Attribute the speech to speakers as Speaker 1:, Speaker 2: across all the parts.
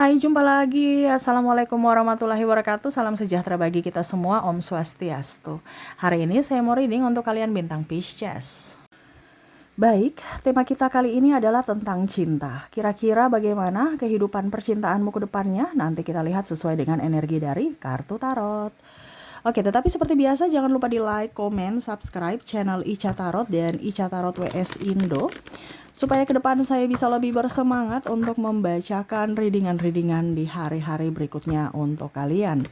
Speaker 1: Hai, jumpa lagi. Assalamualaikum warahmatullahi wabarakatuh. Salam sejahtera bagi kita semua. Om Swastiastu. Hari ini saya mau reading untuk kalian bintang Pisces. Baik, tema kita kali ini adalah tentang cinta. Kira-kira bagaimana kehidupan percintaanmu ke depannya? Nanti kita lihat sesuai dengan energi dari kartu tarot. Oke, tetapi seperti biasa jangan lupa di like, komen, subscribe channel Ica Tarot dan Ica Tarot WS Indo. Supaya ke depan saya bisa lebih bersemangat untuk membacakan readingan-readingan di hari-hari berikutnya untuk kalian.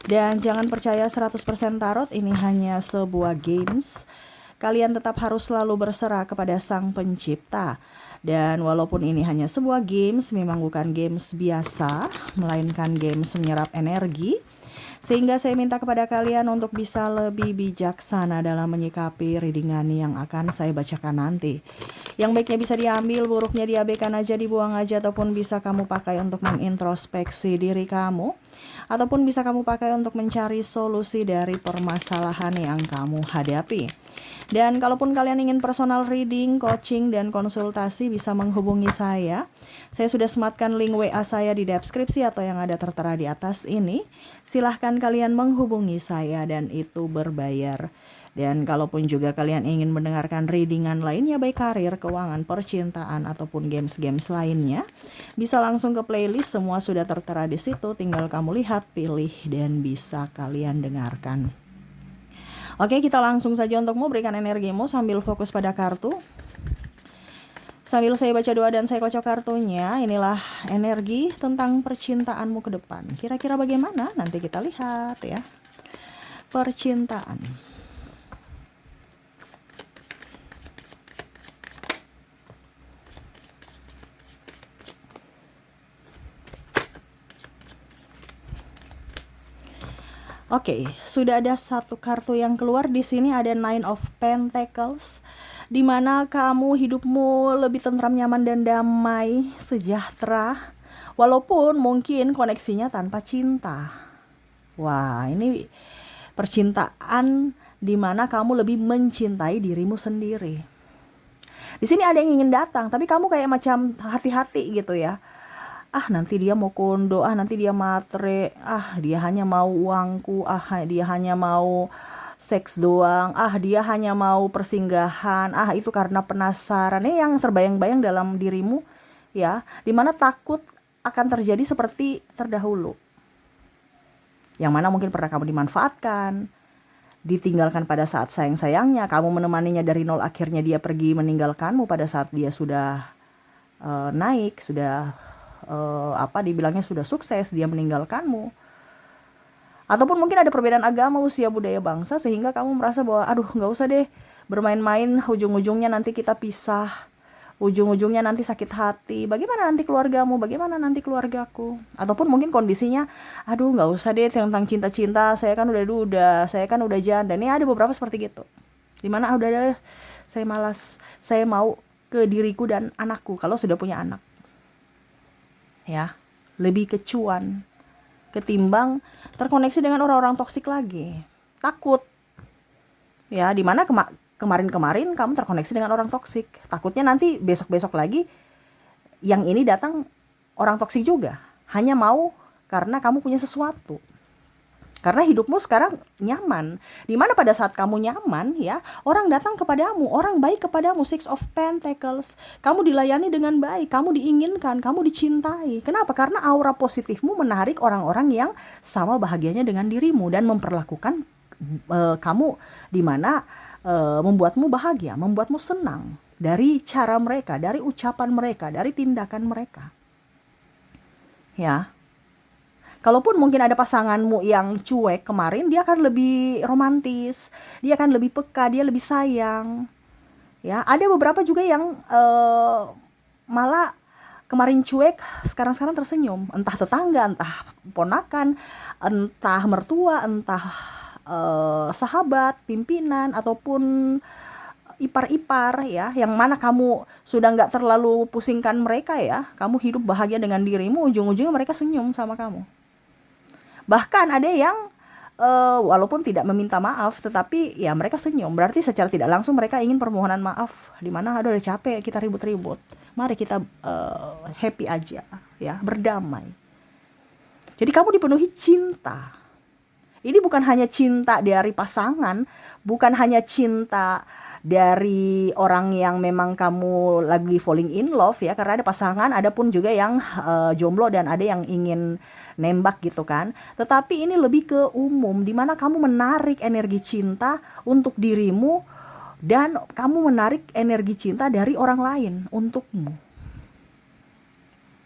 Speaker 1: Dan jangan percaya 100% tarot, ini hanya sebuah games. Kalian tetap harus selalu berserah kepada Sang Pencipta. Dan walaupun ini hanya sebuah games, memang bukan games biasa, melainkan games menyerap energi. Sehingga saya minta kepada kalian untuk bisa lebih bijaksana dalam menyikapi readingan yang akan saya bacakan nanti. Yang baiknya bisa diambil, buruknya diabaikan aja, dibuang aja, ataupun bisa kamu pakai untuk mengintrospeksi diri kamu, ataupun bisa kamu pakai untuk mencari solusi dari permasalahan yang kamu hadapi. Dan kalaupun kalian ingin personal reading, coaching, dan konsultasi, bisa menghubungi saya. Saya sudah sematkan link WA saya di deskripsi atau yang ada tertera di atas ini. Silahkan kalian menghubungi saya dan itu berbayar. Dan kalaupun juga kalian ingin mendengarkan readingan lainnya, baik karir, keuangan, percintaan, ataupun games-games lainnya, bisa langsung ke playlist, semua sudah tertera di situ. Tinggal kamu lihat, pilih, dan bisa kalian dengarkan. Oke, kita langsung saja untuk memberikan energimu sambil fokus pada kartu. Sambil saya baca doa dan saya kocok kartunya, inilah energi tentang percintaanmu ke depan. Kira-kira bagaimana? Nanti kita lihat ya. Percintaan. Oke, sudah ada satu kartu yang keluar di sini, ada Nine of Pentacles, di mana kamu hidupmu lebih tentram, nyaman, dan damai, sejahtera, walaupun mungkin koneksinya tanpa cinta. Wah, ini percintaan di mana kamu lebih mencintai dirimu sendiri. Di sini ada yang ingin datang, tapi kamu kayak macam hati-hati gitu ya. Nanti dia mau kondo, nanti dia matre, dia hanya mau uangku, dia hanya mau seks doang, dia hanya mau persinggahan, itu karena penasaran. Ini yang terbayang-bayang dalam dirimu ya, dimana takut akan terjadi seperti terdahulu, yang mana mungkin pernah kamu dimanfaatkan, ditinggalkan pada saat sayang-sayangnya, kamu menemaninya dari nol, akhirnya dia pergi meninggalkanmu pada saat dia sudah naik, sudah dibilangnya sudah sukses, dia meninggalkanmu. Ataupun mungkin ada perbedaan agama, usia, budaya, bangsa, sehingga kamu merasa bahwa gak usah deh bermain-main, ujung-ujungnya nanti kita pisah, ujung-ujungnya nanti sakit hati, bagaimana nanti keluargamu, bagaimana nanti keluargaku. Ataupun mungkin kondisinya, gak usah deh tentang cinta-cinta, saya kan udah duda, saya kan udah janda. Ini ada beberapa seperti gitu, dimana udah deh, saya malas, saya mau ke diriku dan anakku kalau sudah punya anak ya, lebih kecuan ketimbang terkoneksi dengan orang-orang toksik lagi. Takut ya, dimana kemarin-kemarin kamu terkoneksi dengan orang toksik, takutnya nanti besok-besok lagi yang ini datang orang toksik juga, hanya mau karena kamu punya sesuatu. Karena hidupmu sekarang nyaman, dimana pada saat kamu nyaman ya, orang datang kepadamu, orang baik kepadamu. Six of Pentacles, kamu dilayani dengan baik, kamu diinginkan, kamu dicintai. Kenapa? Karena aura positifmu menarik orang-orang yang sama bahagianya dengan dirimu dan memperlakukan kamu dimana membuatmu bahagia, membuatmu senang, dari cara mereka, dari ucapan mereka, dari tindakan mereka ya. Kalaupun mungkin ada pasanganmu yang cuek kemarin, dia akan lebih romantis, dia akan lebih peka, dia lebih sayang. Ya, ada beberapa juga yang malah kemarin cuek, sekarang tersenyum. Entah tetangga, entah ponakan, entah mertua, entah sahabat, pimpinan, ataupun ipar-ipar ya, yang mana kamu sudah nggak terlalu pusingkan mereka ya, kamu hidup bahagia dengan dirimu, ujung-ujungnya mereka senyum sama kamu. Bahkan ada yang walaupun tidak meminta maaf, tetapi ya mereka senyum. Berarti secara tidak langsung mereka ingin permohonan maaf. Dimana udah capek kita ribut-ribut. Mari kita happy aja ya, berdamai. Jadi kamu dipenuhi cinta. Ini bukan hanya cinta dari pasangan, bukan hanya cinta dari orang yang memang kamu lagi falling in love ya, karena ada pasangan, ada pun juga yang jomblo dan ada yang ingin nembak gitu kan. Tetapi ini lebih ke umum, dimana kamu menarik energi cinta untuk dirimu dan kamu menarik energi cinta dari orang lain untukmu.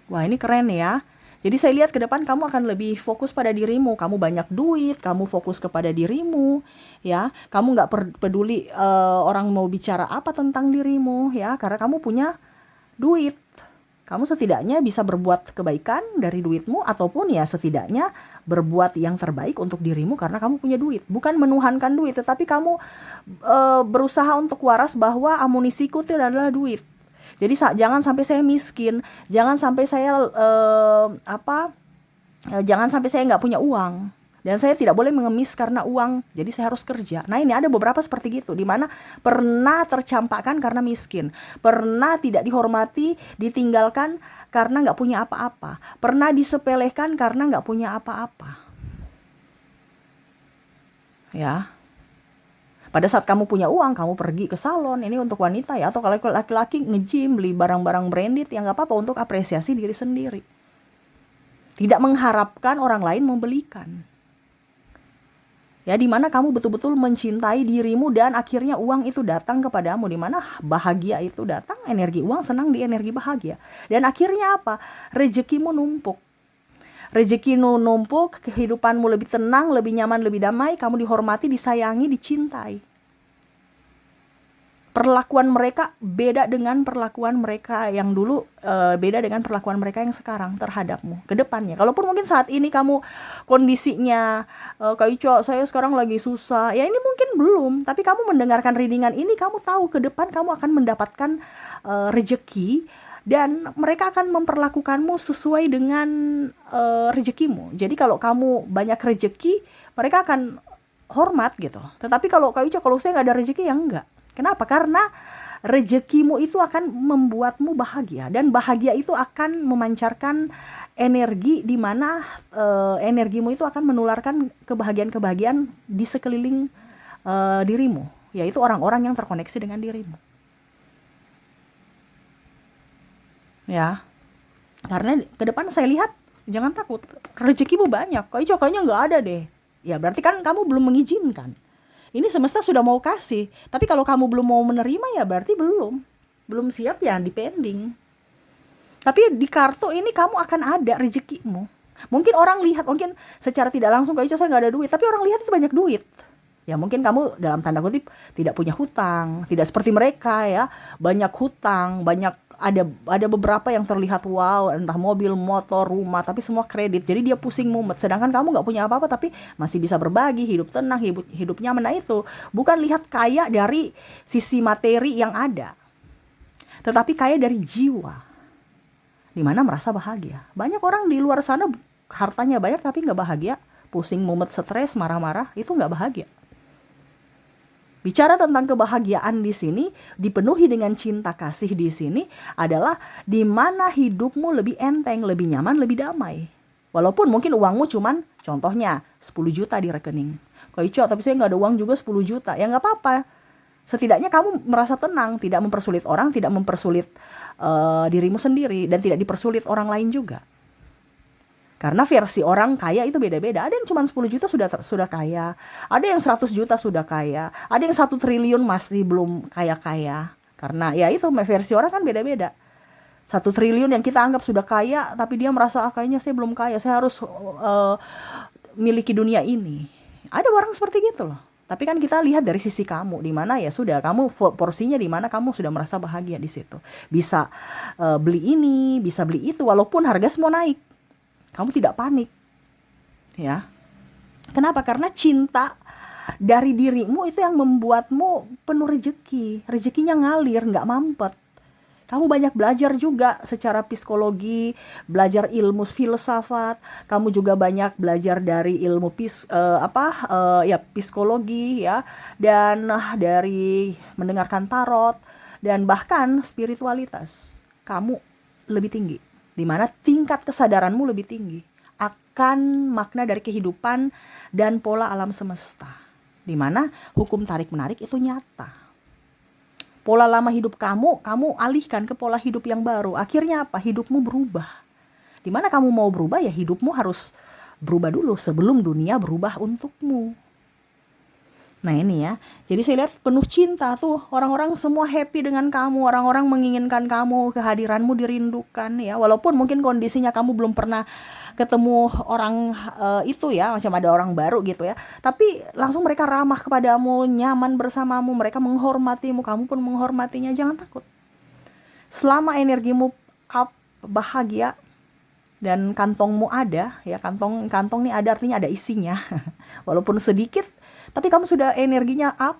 Speaker 1: Wah, ini keren ya. Jadi saya lihat ke depan kamu akan lebih fokus pada dirimu. Kamu banyak duit, kamu fokus kepada dirimu, ya. Kamu nggak peduli orang mau bicara apa tentang dirimu, ya. Karena kamu punya duit. Kamu setidaknya bisa berbuat kebaikan dari duitmu, ataupun ya setidaknya berbuat yang terbaik untuk dirimu karena kamu punya duit. Bukan menuhankan duit, tetapi kamu berusaha untuk waras bahwa amunisiku itu adalah duit. Jadi jangan sampai saya miskin, jangan sampai saya jangan sampai saya nggak punya uang, dan saya tidak boleh mengemis karena uang. Jadi saya harus kerja. Nah, ini ada beberapa seperti gitu, di mana pernah tercampakkan karena miskin, pernah tidak dihormati, ditinggalkan karena nggak punya apa-apa, pernah disepelekan karena nggak punya apa-apa. Ya. Pada saat kamu punya uang, kamu pergi ke salon, ini untuk wanita ya, atau kalau laki-laki nge-gym, beli barang-barang branded, ya nggak apa-apa untuk apresiasi diri sendiri. Tidak mengharapkan orang lain membelikan. Ya, dimana kamu betul-betul mencintai dirimu dan akhirnya uang itu datang kepadamu, dimana bahagia itu datang, energi uang senang di energi bahagia. Dan akhirnya apa? Rezekimu numpuk. Rezekimu numpuk, kehidupanmu lebih tenang, lebih nyaman, lebih damai, kamu dihormati, disayangi, dicintai. Perlakuan mereka beda dengan perlakuan mereka yang dulu, beda dengan perlakuan mereka yang sekarang terhadapmu ke depannya. Kalaupun mungkin saat ini kamu kondisinya, Kak Ico, saya sekarang lagi susah, ya ini mungkin belum, tapi kamu mendengarkan readingan ini, kamu tahu ke depan kamu akan mendapatkan rezeki, dan mereka akan memperlakukanmu sesuai dengan rezekimu. Jadi kalau kamu banyak rezeki, mereka akan hormat gitu. Tetapi kalau Kak Ica, kalau saya nggak ada rezeki, ya enggak. Kenapa? Karena rezekimu itu akan membuatmu bahagia, dan bahagia itu akan memancarkan energi, di mana energimu itu akan menularkan kebahagiaan-kebahagiaan di sekeliling dirimu, yaitu orang-orang yang terkoneksi dengan dirimu. Ya, karena ke depan saya lihat, jangan takut, rezekimu banyak. Kayaknya nggak ada deh. Ya berarti kan kamu belum mengizinkan. Ini semesta sudah mau kasih, tapi kalau kamu belum mau menerima, ya berarti belum siap, ya depending. Tapi di kartu ini kamu akan ada rezekimu. Mungkin orang lihat, mungkin secara tidak langsung, kayaknya saya nggak ada duit, tapi orang lihat itu banyak duit. Ya mungkin kamu dalam tanda kutip tidak punya hutang, tidak seperti mereka ya, banyak hutang, banyak, ada beberapa yang terlihat wow, entah mobil, motor, rumah, tapi semua kredit. Jadi dia pusing mumet. Sedangkan kamu nggak punya apa-apa, tapi masih bisa berbagi, hidup tenang, hidup nyaman. Nah itu bukan lihat kaya dari sisi materi yang ada, tetapi kaya dari jiwa, dimana merasa bahagia. Banyak orang di luar sana hartanya banyak tapi nggak bahagia, pusing, mumet, stres, marah-marah, itu nggak bahagia. Bicara tentang kebahagiaan di sini, dipenuhi dengan cinta kasih di sini adalah di mana hidupmu lebih enteng, lebih nyaman, lebih damai. Walaupun mungkin uangmu cuman contohnya 10 juta di rekening. Kok Ico, tapi saya nggak ada uang juga 10 juta. Ya nggak apa-apa. Setidaknya kamu merasa tenang, tidak mempersulit orang, tidak mempersulit dirimu sendiri, dan tidak dipersulit orang lain juga. Karena versi orang kaya itu beda-beda. Ada yang cuma 10 juta sudah kaya. Ada yang 100 juta sudah kaya. Ada yang 1 triliun masih belum kaya-kaya. Karena ya itu, versi orang kan beda-beda. 1 triliun yang kita anggap sudah kaya, tapi dia merasa kayaknya saya belum kaya. Saya harus miliki dunia ini. Ada orang seperti gitu loh. Tapi kan kita lihat dari sisi kamu, di mana ya sudah kamu porsinya, di mana kamu sudah merasa bahagia di situ. Bisa beli ini, bisa beli itu, walaupun harga semua naik. Kamu tidak panik, ya. Kenapa? Karena cinta dari dirimu itu yang membuatmu penuh rezeki. Rezekinya ngalir, nggak mampet. Kamu banyak belajar juga secara psikologi, belajar ilmu filsafat. Kamu juga banyak belajar dari ilmu psikologi, ya, dan dari mendengarkan tarot, dan bahkan spiritualitas. Kamu lebih tinggi, di mana tingkat kesadaranmu lebih tinggi. akan makna dari kehidupan dan pola alam semesta, di mana hukum tarik-menarik itu nyata. Pola lama hidup kamu alihkan ke pola hidup yang baru. Akhirnya apa? Hidupmu berubah. Di mana kamu mau berubah, ya hidupmu harus berubah dulu sebelum dunia berubah untukmu. Nah ini ya, jadi saya lihat penuh cinta tuh, orang-orang semua happy dengan kamu, orang-orang menginginkan kamu, kehadiranmu dirindukan ya, walaupun mungkin kondisinya kamu belum pernah ketemu orang itu ya, macam ada orang baru gitu ya, tapi langsung mereka ramah kepadamu, nyaman bersamamu, mereka menghormatimu, kamu pun menghormatinya. Jangan takut, selama energimu up, bahagia, dan kantongmu ada ya, kantong nih ada, artinya ada isinya walaupun sedikit, tapi kamu sudah energinya up,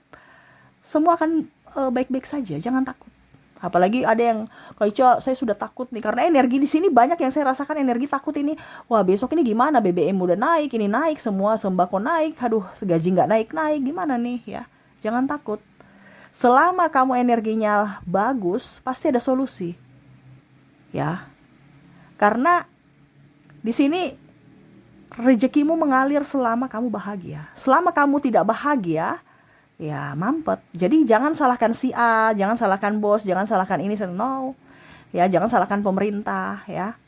Speaker 1: semua akan baik-baik saja. Jangan takut. Apalagi ada yang kayak, saya sudah takut nih karena energi di sini banyak yang saya rasakan, energi takut ini. Wah, besok ini gimana, BBM udah naik, ini naik semua, sembako naik, aduh gaji nggak naik gimana nih ya. Jangan takut, selama kamu energinya bagus pasti ada solusi ya, karena di sini rezekimu mengalir selama kamu bahagia. Selama kamu tidak bahagia, ya mampet. Jadi jangan salahkan si A, jangan salahkan bos, jangan salahkan ini, no. Ya, jangan salahkan pemerintah ya.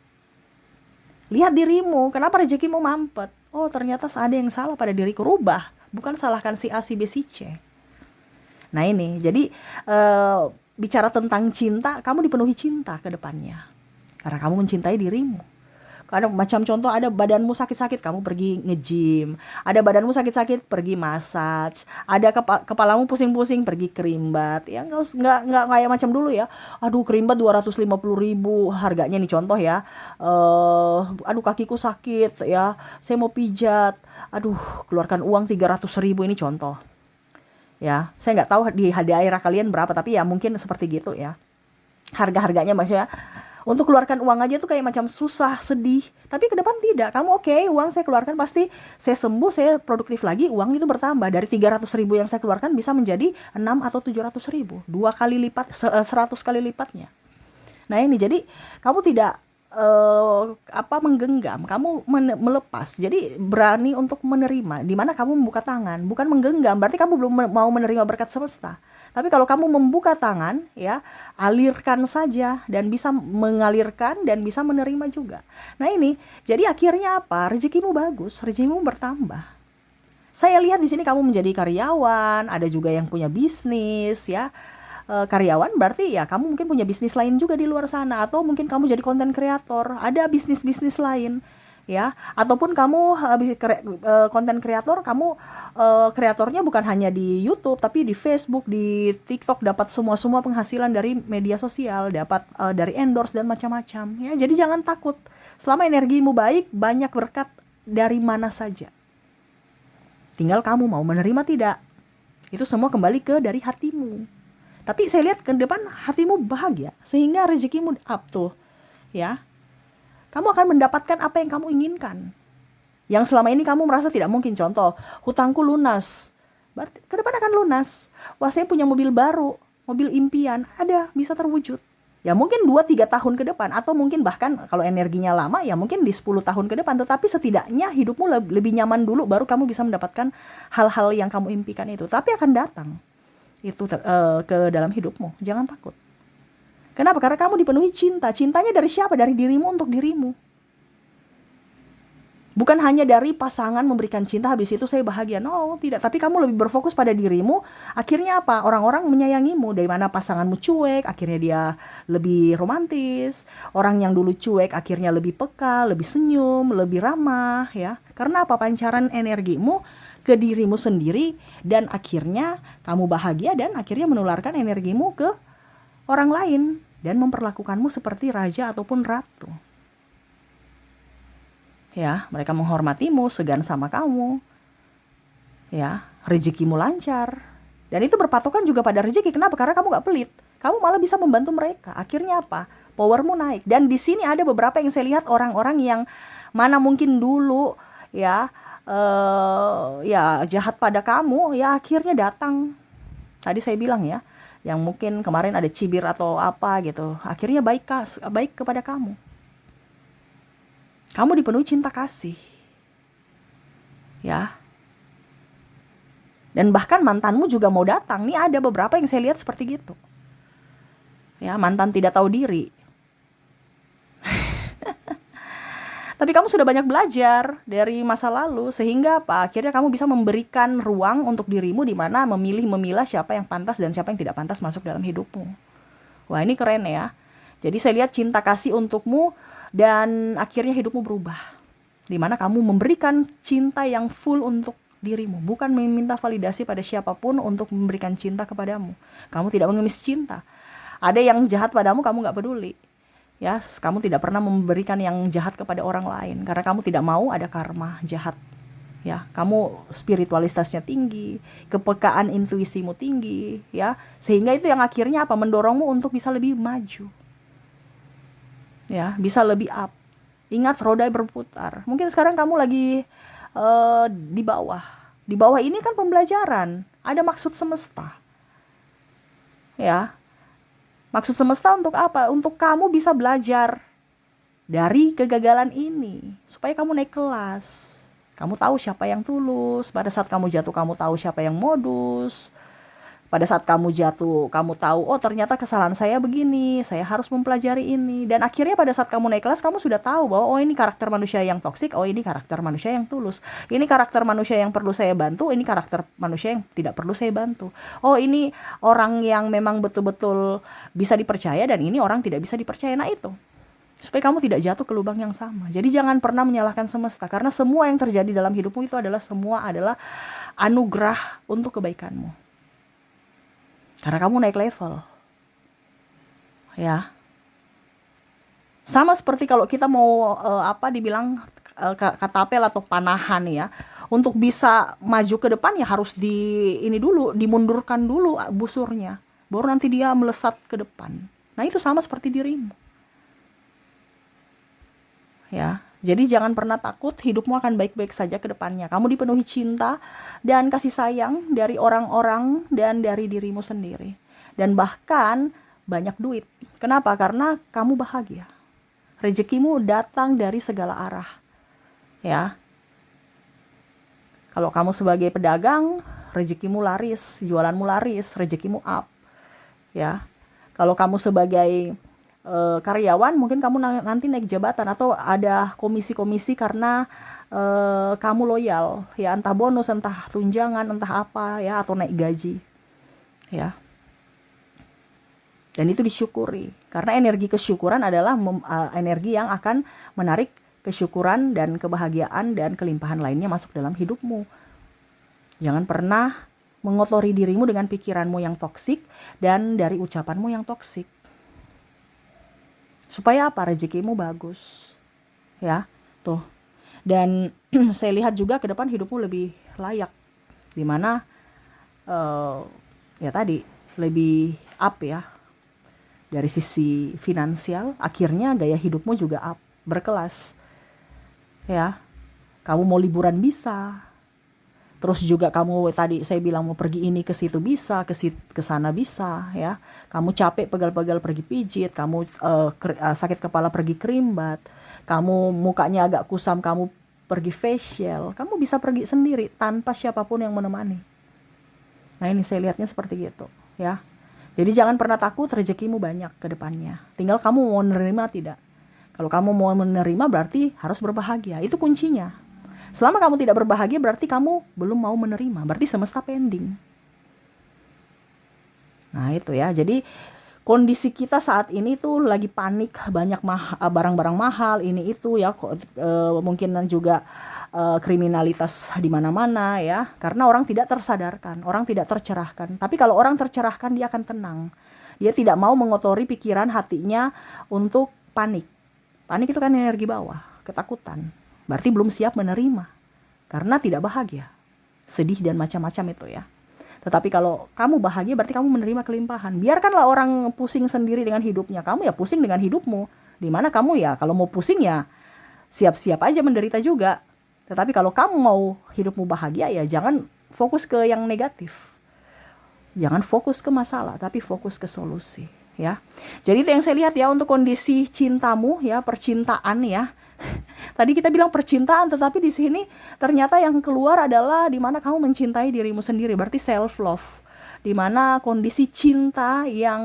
Speaker 1: Lihat dirimu, kenapa rezekimu mampet? Oh, ternyata ada yang salah pada diriku, rubah. Bukan salahkan si A, si B, si C. Nah ini, jadi bicara tentang cinta, kamu dipenuhi cinta ke depannya. Karena kamu mencintai dirimu. Karena macam contoh, ada badanmu sakit-sakit, kamu pergi nge-gym. Ada badanmu sakit-sakit, pergi massage. Ada kepalamu pusing-pusing, pergi kerimbat. Ya nggak kayak macam dulu ya. Aduh, kerimbat 250.000 harganya nih contoh ya. Aduh, kakiku sakit ya, saya mau pijat. Aduh, keluarkan uang 300.000, ini contoh. Ya, saya nggak tahu di daerah kalian berapa, tapi ya mungkin seperti gitu ya. Harga-harganya maksudnya. Untuk keluarkan uang aja tuh kayak macam susah, sedih. Tapi ke depan tidak. Kamu oke, uang saya keluarkan pasti saya sembuh, saya produktif lagi, uang itu bertambah. Dari 300.000 yang saya keluarkan bisa menjadi 6 atau 700.000. 2 kali lipat, 100 kali lipatnya. Nah ini, jadi kamu tidak menggenggam, kamu melepas. Jadi berani untuk menerima. Dimana kamu membuka tangan, bukan menggenggam. Berarti kamu belum mau menerima berkat semesta. Tapi kalau kamu membuka tangan, ya, alirkan saja dan bisa mengalirkan dan bisa menerima juga. Nah ini, jadi akhirnya apa? Rezekimu bagus, rezekimu bertambah. Saya lihat di sini kamu menjadi karyawan, ada juga yang punya bisnis, ya. Karyawan berarti ya kamu mungkin punya bisnis lain juga di luar sana, atau mungkin kamu jadi konten kreator, ada bisnis-bisnis lain. Ya, ataupun kamu konten kreator, kamu kreatornya bukan hanya di YouTube tapi di Facebook, di TikTok, dapat semua penghasilan dari media sosial, dapat dari endorse dan macam-macam ya. Jadi jangan takut, selama energimu baik, banyak berkat dari mana saja, tinggal kamu mau menerima tidak. Itu semua kembali ke dari hatimu. Tapi saya lihat ke depan hatimu bahagia sehingga rezekimu up tuh ya. Kamu akan mendapatkan apa yang kamu inginkan. Yang selama ini kamu merasa tidak mungkin. Contoh, hutangku lunas. Berarti ke depan akan lunas. Wah, saya punya mobil baru, mobil impian. Ada, bisa terwujud. Ya mungkin 2-3 tahun ke depan. Atau mungkin bahkan kalau energinya lama, ya mungkin di 10 tahun ke depan. Tetapi setidaknya hidupmu lebih nyaman dulu, baru kamu bisa mendapatkan hal-hal yang kamu impikan itu. Tapi akan datang itu ke dalam hidupmu. Jangan takut. Kenapa? Karena kamu dipenuhi cinta. Cintanya dari siapa? Dari dirimu untuk dirimu. Bukan hanya dari pasangan memberikan cinta, habis itu saya bahagia. No, tidak. Tapi kamu lebih berfokus pada dirimu. Akhirnya apa? Orang-orang menyayangimu. Dari mana pasanganmu cuek, akhirnya dia lebih romantis. Orang yang dulu cuek, akhirnya lebih peka, lebih senyum, lebih ramah. Ya. Karena apa? Pancaran energimu ke dirimu sendiri. Dan akhirnya kamu bahagia dan akhirnya menularkan energimu ke orang lain dan memperlakukanmu seperti raja ataupun ratu. Ya, mereka menghormatimu, segan sama kamu. Ya, rezekimu lancar. Dan itu berpatokan juga pada rezeki. Kenapa? Karena kamu gak pelit. Kamu malah bisa membantu mereka. Akhirnya apa? Powermu naik. Dan di sini ada beberapa yang saya lihat orang-orang yang mana mungkin dulu ya jahat pada kamu, ya akhirnya datang. Tadi saya bilang ya, yang mungkin kemarin ada cibir atau apa gitu, akhirnya baik kepada kamu. Kamu dipenuhi cinta kasih. Ya. Dan bahkan mantanmu juga mau datang. Nih ada beberapa yang saya lihat seperti gitu. Ya, mantan tidak tahu diri. Tapi kamu sudah banyak belajar dari masa lalu, sehingga apa? Akhirnya kamu bisa memberikan ruang untuk dirimu di mana memilah siapa yang pantas dan siapa yang tidak pantas masuk dalam hidupmu. Wah, ini keren ya. Jadi saya lihat cinta kasih untukmu dan akhirnya hidupmu berubah. Di mana kamu memberikan cinta yang full untuk dirimu, bukan meminta validasi pada siapapun untuk memberikan cinta kepadamu. Kamu tidak mengemis cinta. Ada yang jahat padamu, kamu nggak peduli. Ya, kamu tidak pernah memberikan yang jahat kepada orang lain karena kamu tidak mau ada karma jahat. Ya, kamu spiritualitasnya tinggi, kepekaan intuisimu tinggi, ya. Sehingga itu yang akhirnya apa? Mendorongmu untuk bisa lebih maju. Ya, bisa lebih up. Ingat, roda berputar. Mungkin sekarang kamu lagi di bawah. Di bawah ini kan pembelajaran, ada maksud semesta. Ya. Maksud semesta untuk apa? Untuk kamu bisa belajar dari kegagalan ini. Supaya kamu naik kelas. Kamu tahu siapa yang tulus. Pada saat kamu jatuh, kamu tahu siapa yang modus. Pada saat kamu jatuh, kamu tahu, oh ternyata kesalahan saya begini. Saya harus mempelajari ini. Dan akhirnya pada saat kamu naik kelas, kamu sudah tahu bahwa oh ini karakter manusia yang toksik. Oh ini karakter manusia yang tulus. Ini karakter manusia yang perlu saya bantu. Ini karakter manusia yang tidak perlu saya bantu. Oh ini orang yang memang betul-betul bisa dipercaya dan ini orang tidak bisa dipercaya. Nah itu. Supaya kamu tidak jatuh ke lubang yang sama. Jadi jangan pernah menyalahkan semesta. Karena semua yang terjadi dalam hidupmu itu adalah anugerah untuk kebaikanmu. Karena kamu naik level. Ya. Sama seperti kalau kita mau dibilang katapel atau panahan ya. Untuk bisa maju ke depan ya harus dimundurkan dulu busurnya. Baru nanti dia melesat ke depan. Nah, itu sama seperti dirimu. Ya. Jadi jangan pernah takut, hidupmu akan baik-baik saja ke depannya. Kamu dipenuhi cinta dan kasih sayang dari orang-orang dan dari dirimu sendiri. Dan bahkan banyak duit. Kenapa? Karena kamu bahagia. Rezekimu datang dari segala arah. Ya. Kalau kamu sebagai pedagang, rezekimu laris, jualanmu laris, rezekimu up. Ya. Kalau kamu sebagai karyawan, mungkin kamu nanti naik jabatan atau ada komisi-komisi karena kamu loyal, ya entah bonus, entah tunjangan, entah apa ya, atau naik gaji, ya. Dan itu disyukuri karena energi kesyukuran adalah energi yang akan menarik kesyukuran dan kebahagiaan dan kelimpahan lainnya masuk dalam hidupmu. Jangan pernah mengotori dirimu dengan pikiranmu yang toksik dan dari ucapanmu yang toksik. Supaya apa? Rezekimu bagus. Ya, tuh. Dan saya lihat juga ke depan hidupmu lebih layak. Dimana ya tadi lebih up ya. Dari sisi finansial, akhirnya gaya hidupmu juga up, berkelas. Ya. Kamu mau liburan bisa. Terus juga kamu tadi saya bilang mau pergi ini ke situ bisa, ke sana bisa ya. Kamu capek pegal-pegal pergi pijit, kamu sakit kepala pergi krimbat, kamu mukanya agak kusam kamu pergi facial, kamu bisa pergi sendiri tanpa siapapun yang menemani. Nah, ini saya lihatnya seperti gitu ya. Jadi jangan pernah takut, rezekimu banyak ke depannya. Tinggal kamu mau menerima tidak. Kalau kamu mau menerima berarti harus berbahagia. Itu kuncinya. Selama kamu tidak berbahagia berarti kamu belum mau menerima. Berarti semesta pending. Nah itu ya. Jadi kondisi kita saat ini tuh lagi panik. Banyak barang-barang mahal. Ini itu ya. Mungkin juga kriminalitas di mana-mana ya. Karena orang tidak tersadarkan. Orang tidak tercerahkan. Tapi kalau orang tercerahkan dia akan tenang. Dia tidak mau mengotori pikiran hatinya untuk panik. Panik itu kan energi bawah. Ketakutan. Berarti belum siap menerima. Karena tidak bahagia. Sedih dan macam-macam itu ya. Tetapi kalau kamu bahagia berarti kamu menerima kelimpahan. Biarkanlah orang pusing sendiri dengan hidupnya. Kamu ya pusing dengan hidupmu. Dimana kamu ya kalau mau pusing ya siap-siap aja menderita juga. Tetapi kalau kamu mau hidupmu bahagia ya jangan fokus ke yang negatif. Jangan fokus ke masalah tapi fokus ke solusi ya. Jadi itu yang saya lihat ya untuk kondisi cintamu ya, percintaan ya. Tadi kita bilang percintaan, tetapi di sini ternyata yang keluar adalah di mana kamu mencintai dirimu sendiri, berarti self love. Di mana kondisi cinta yang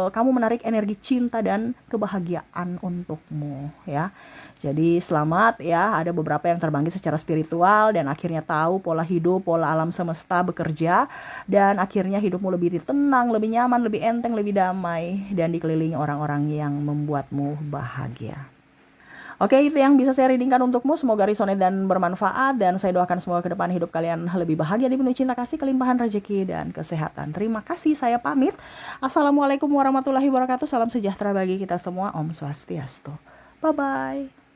Speaker 1: kamu menarik energi cinta dan kebahagiaan untukmu ya. Jadi selamat ya, ada beberapa yang terbangkit secara spiritual dan akhirnya tahu pola hidup, pola alam semesta bekerja, dan akhirnya hidupmu lebih tenang, lebih nyaman, lebih enteng, lebih damai, dan dikelilingi orang-orang yang membuatmu bahagia. Oke, itu yang bisa saya readingkan untukmu. Semoga resonate dan bermanfaat. Dan saya doakan semoga ke depan hidup kalian lebih bahagia, dipenuhi cinta kasih, kelimpahan rezeki, dan kesehatan. Terima kasih, saya pamit. Assalamualaikum warahmatullahi wabarakatuh. Salam sejahtera bagi kita semua. Om Swastiastu. Bye-bye.